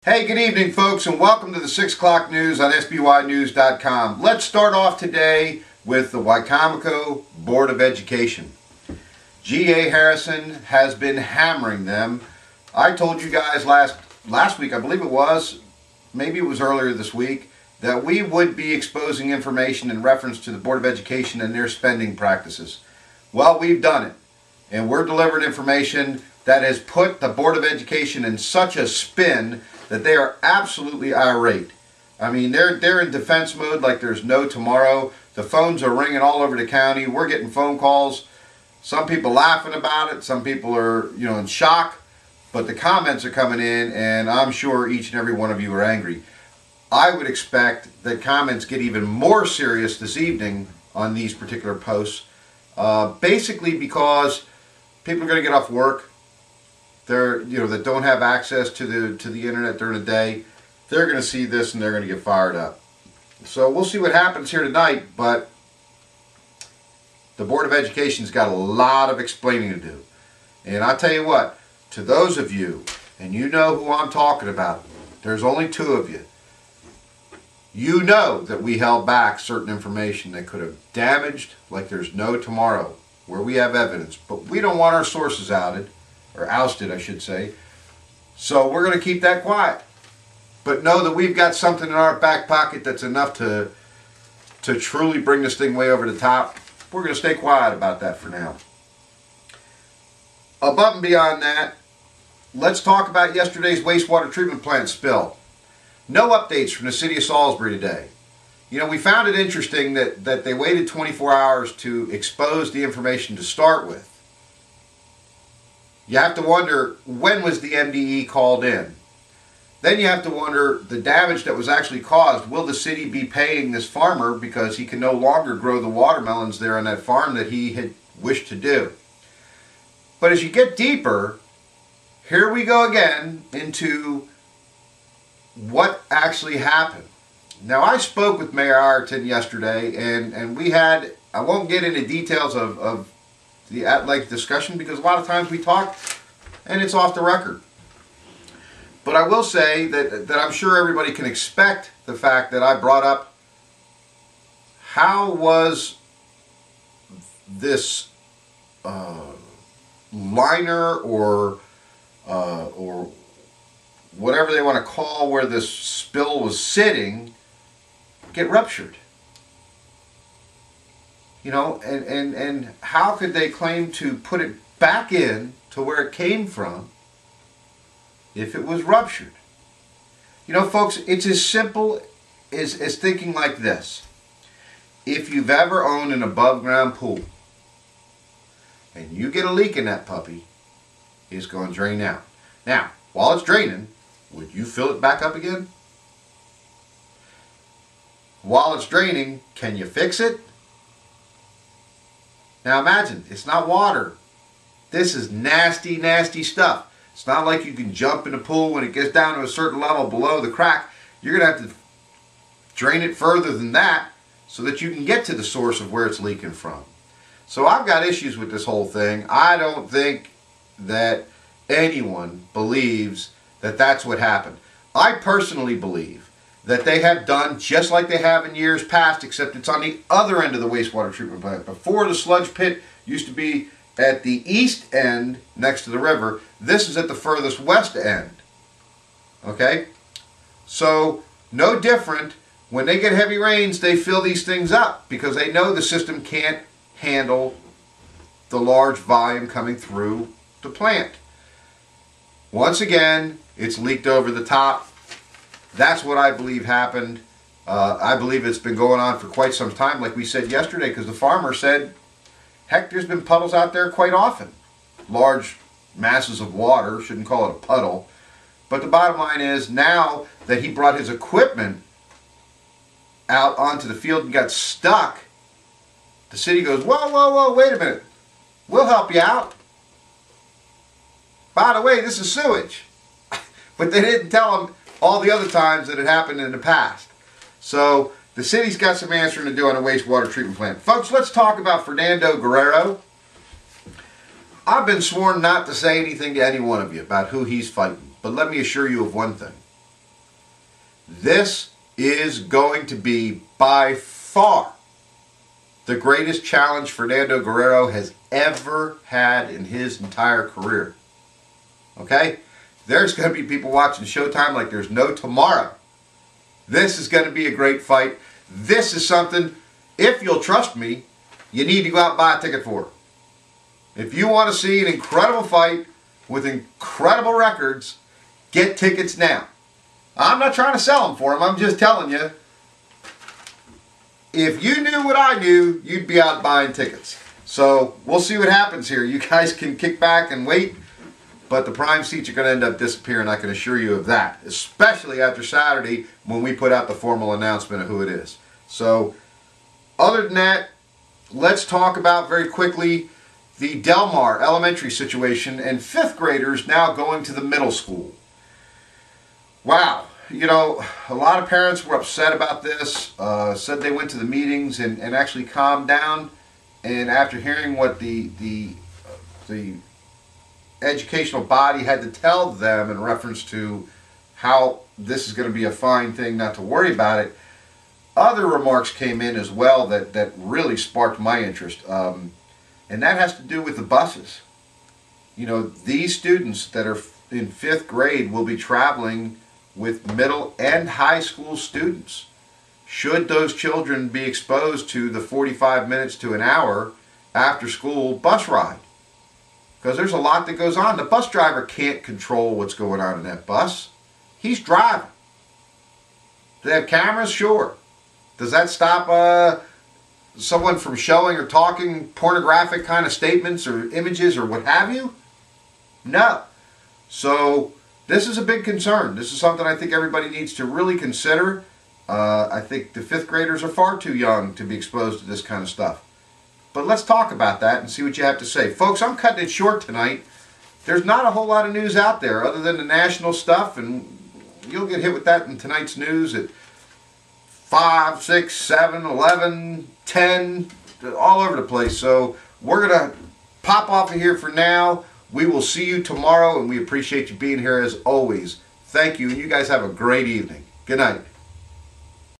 Hey, good evening, folks, and welcome to the 6 o'clock news on sbynews.com. Let's start off today with the Wicomico Board of Education. G.A. Harrison has been hammering them. I told you guys last week, I believe it was, maybe it was earlier this week, that we would be exposing information in reference to the Board of Education and their spending practices. Well, we've done it, and we're delivering information that has put the Board of Education in such a spin that they are absolutely irate. I mean, they're in defense mode like there's no tomorrow. The phones are ringing all over the county. We're getting phone calls. Some people laughing about it. Some people are, in shock. But the comments are coming in, and I'm sure each and every one of you are angry. I would expect that comments get even more serious this evening on these particular posts, basically because people are going to get off work. They're, that don't have access to the internet during the day. They're going to see this and they're going to get fired up. So we'll see what happens here tonight, but the Board of Education's got a lot of explaining to do. And I'll tell you what, to those of you, and you know who I'm talking about, there's only two of you. You know that we held back certain information that could have damaged like there's no tomorrow, where we have evidence. But we don't want our sources outed. Or ousted, I should say. So we're going to keep that quiet. But know that we've got something in our back pocket that's enough to truly bring this thing way over the top. We're going to stay quiet about that for now. Above and beyond that, let's talk about yesterday's wastewater treatment plant spill. No updates from the city of Salisbury today. We found it interesting that they waited 24 hours to expose the information to start with. You have to wonder, when was the MDE called in? Then you have to wonder the damage that was actually caused. Will the city be paying this farmer because he can no longer grow the watermelons there on that farm that he had wished to do? But as you get deeper, here we go again into what actually happened. Now, I spoke with Mayor Ireton yesterday, and we had, I won't get into details of the at-length discussion because a lot of times we talk and it's off the record. But I will say that I'm sure everybody can expect the fact that I brought up how was this liner or whatever they want to call where this spill was sitting get ruptured. And how could they claim to put it back in to where it came from if it was ruptured? Folks, it's as simple as thinking like this. If you've ever owned an above ground pool and you get a leak in that puppy, it's going to drain out. Now, while it's draining, would you fill it back up again? While it's draining, can you fix it? Now imagine, it's not water. This is nasty, nasty stuff. It's not like you can jump in the pool when it gets down to a certain level below the crack. You're going to have to drain it further than that so that you can get to the source of where it's leaking from. So I've got issues with this whole thing. I don't think that anyone believes that that's what happened. I personally believe that they have done just like they have in years past, except it's on the other end of the wastewater treatment plant. Before, the sludge pit used to be at the east end next to the river. This is at the furthest west end. Okay? So, no different. When they get heavy rains, they fill these things up because they know the system can't handle the large volume coming through the plant. Once again, it's leaked over the top. That's what I believe happened. I believe it's been going on for quite some time, like we said yesterday, because the farmer said, heck, there's been puddles out there quite often. Large masses of water, shouldn't call it a puddle. But the bottom line is, now that he brought his equipment out onto the field and got stuck, the city goes, whoa, whoa, whoa, wait a minute. We'll help you out. By the way, this is sewage. But they didn't tell him all the other times that it happened in the past. So the city's got some answering to do on a wastewater treatment plant. Folks, let's talk about Fernando Guerrero. I've been sworn not to say anything to any one of you about who he's fighting. But let me assure you of one thing. This is going to be by far the greatest challenge Fernando Guerrero has ever had in his entire career. Okay? There's going to be people watching Showtime like there's no tomorrow. This is going to be a great fight. This is something, if you'll trust me, you need to go out and buy a ticket for. If you want to see an incredible fight with incredible records, get tickets now. I'm not trying to sell them for them. I'm just telling you, if you knew what I knew, you'd be out buying tickets. So we'll see what happens here. You guys can kick back and wait, but the prime seats are going to end up disappearing. I can assure you of that, especially after Saturday when we put out the formal announcement of who it is. So other than that, let's talk about very quickly the Del Mar elementary situation and 5th graders now going to the middle school. Wow. You know, a lot of parents were upset about this, said they went to the meetings and actually calmed down. And after hearing what the educational body had to tell them in reference to how this is going to be a fine thing, not to worry about it, other remarks came in as well that really sparked my interest. And that has to do with the buses. You know, these students that are in 5th grade will be traveling with middle and high school students. Should those children be exposed to the 45 minutes to an hour after school bus ride? Because there's a lot that goes on. The bus driver can't control what's going on in that bus. He's driving. Do they have cameras? Sure. Does that stop someone from showing or talking pornographic kind of statements or images or what have you? No. So this is a big concern. This is something I think everybody needs to really consider. I think the 5th graders are far too young to be exposed to this kind of stuff. But let's talk about that and see what you have to say. Folks, I'm cutting it short tonight. There's not a whole lot of news out there other than the national stuff, and you'll get hit with that in tonight's news at 5, 6, 7, 11, 10, all over the place. So we're going to pop off of here for now. We will see you tomorrow, and we appreciate you being here as always. Thank you, and you guys have a great evening. Good night.